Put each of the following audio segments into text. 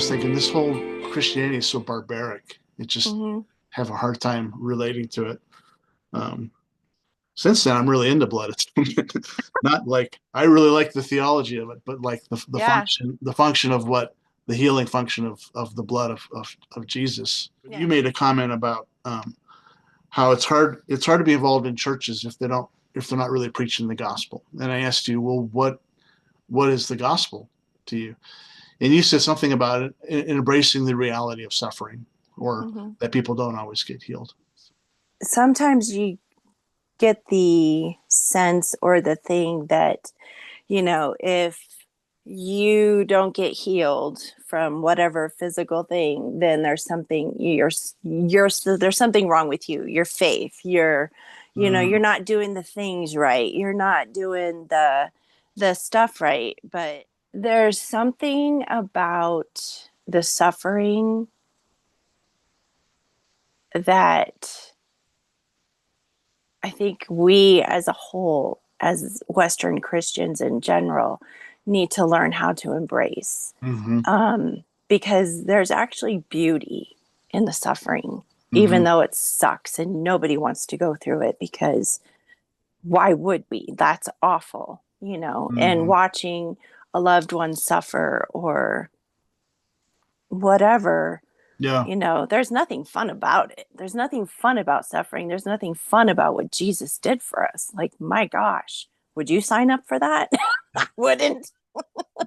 was thinking this whole Christianity is so barbaric. It just Hmm. have a hard time relating to it. Um, since then, I'm really into blood atonement. Not like I really like the theology of it, but like Yeah. the function of what the healing function of the blood of Jesus. You Yeah. made a comment about how it's hard to be involved in churches if they're not really preaching the gospel. And I asked you, well, what is the gospel to you? And you said something about it in embracing the reality of suffering, or Hmm. that people don't always get healed. Sometimes you get the sense or the thing that, if you don't get healed from whatever physical thing, then you're there's something wrong with you, your faith, you're Mm, not doing the things right, you're not doing the stuff right. But there's something about the suffering that I think we as a whole, as Western Christians in general, need to learn how to embrace. hmm Because there's actually beauty in the suffering, even hmm though it sucks and nobody wants to go through it, because why would we? That's awful, and hmm watching a loved one suffer or whatever. Yeah. There's nothing fun about it. There's nothing fun about suffering. There's nothing fun about what Jesus did for us. Like, my gosh, would you sign up for that? I wouldn't.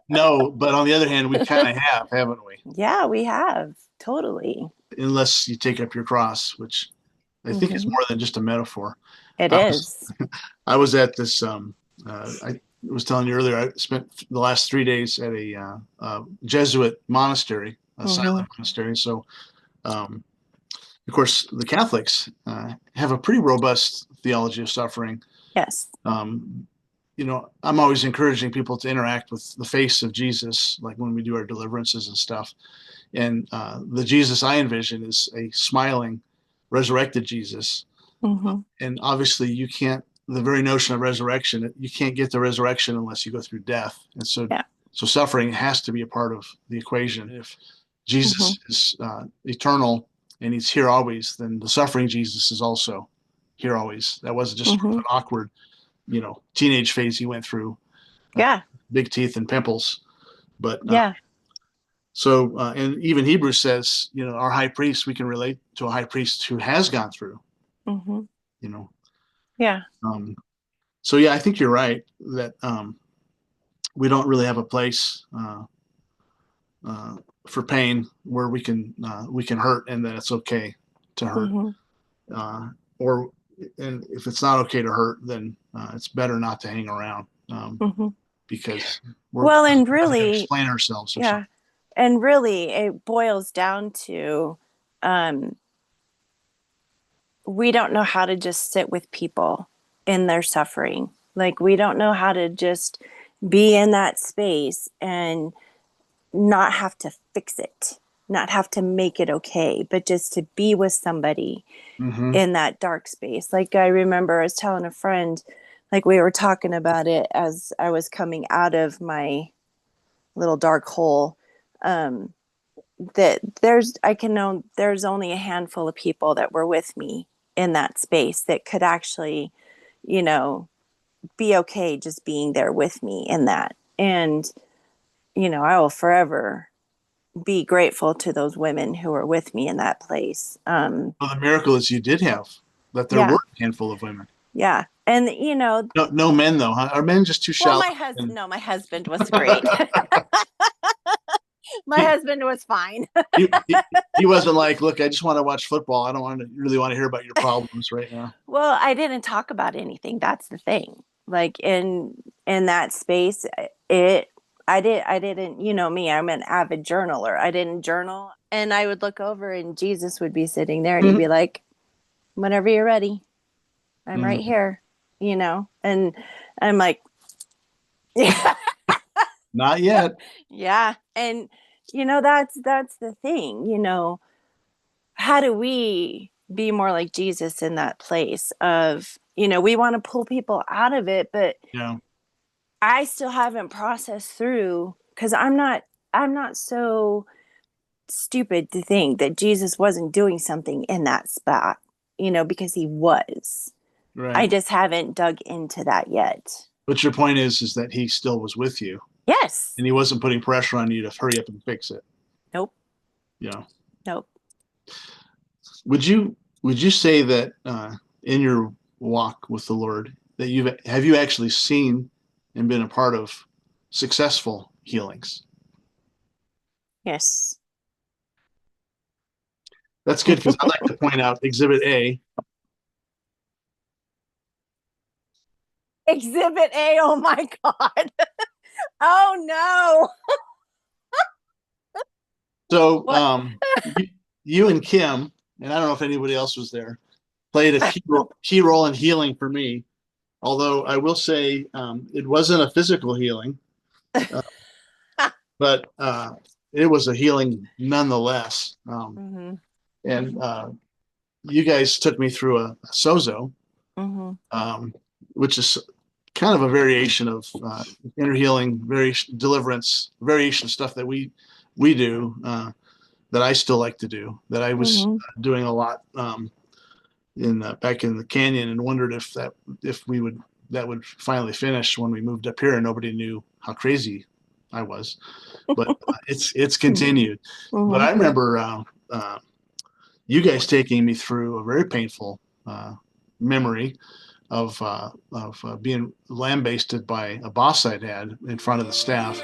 No, but on the other hand, we kind of have, haven't we? Yeah, we have. Totally. Unless you take up your cross, which I think is Hmm. more than just a metaphor. It I was is. I was at this. I was telling you earlier. I spent the last 3 days at a Jesuit monastery, a Hmm. silent monastery. So, um, of course, the Catholics have a pretty robust theology of suffering. Yes. Um, I'm always encouraging people to interact with the face of Jesus, like when we do our deliverances and stuff. And the Jesus I envision is a smiling, resurrected Jesus. Hmm. And obviously, you can't. The very notion of resurrection, you can't get the resurrection unless you go through death. And Yeah. so suffering has to be a part of the equation. If Hmm. Jesus is eternal and he's here always, then the suffering Jesus is also here always. That wasn't just sort of Hmm. an awkward, teenage phase he went through, uh, Yeah. big teeth and pimples. But Yeah. and even Hebrews says, our high priest, we can relate to a high priest who has gone through, Hmm. you know. Yeah. Um, so yeah, I think you're right that we don't really have a place for pain where we can hurt, and that it's okay to hurt. Hmm. Uh, or and if it's not okay to hurt, then it's better not to hang around, Hmm. because we're Well, and never going to really, explain ourselves or yeah. something. And really, it boils down to um, we don't know how to just sit with people in their suffering. Like, we don't know how to just be in that space and not have to fix it, not have to make it okay, but just to be with somebody Mm-hmm. in that dark space. Like, I remember I was telling a friend, like, we were talking about it as I was coming out of my little dark hole. Um, that I can know there's only a handful of people that were with me in that space that could actually, you know, be okay just being there with me in that. And, I will forever be grateful to those women who were with me in that place. Well, the miracle is you did have that there were Yeah. a handful of women. Yeah. And, No, no men though. Huh? Are men just too well, shallow? And no, my husband was great. My he, husband was fine. he wasn't like, look, I just want to watch football. I don't really want to hear about your problems right now. Well, I didn't talk about anything. That's the thing. Like, in that space, it I didn't, me, I'm an avid journaler. I didn't journal, and I would look over and Jesus would be sitting there and he'd be like, "Whenever you're ready, I'm right Mhm. here." And I'm like, yeah. Not yet. Yeah. And that's the thing, how do we be more like Jesus in that place of, we want to pull people out of it, but Yeah. I still haven't processed through, because I'm not so stupid to think that Jesus wasn't doing something in that spot, because he was. I Right. just haven't dug into that yet. But your point is that he still was with you Yes. and he wasn't putting pressure on you to hurry up and fix it. Nope. You know, Nope. would you say that in your walk with the Lord that you actually seen and been a part of successful healings? Yes. That's good because I'd like to point out Exhibit A. Exhibit A. Oh my God. Oh no. So What? you and Kim, and I don't know if anybody else was there, played a key role in healing for me. Although I will say it wasn't a physical healing, uh, but it was a healing nonetheless. Mm-hmm. And you guys took me through a sozo, Mm-hmm. which is kind of a variation of inner healing, deliverance, variation stuff that we do that I still like to do. That I was Mm-hmm. doing a lot in back in the canyon, and wondered if we would that would finally finish when we moved up here, and nobody knew how crazy I was. But it's continued. But Mm-hmm. I remember you guys taking me through a very painful memory of being lambasted by a boss I'd had in front of the staff.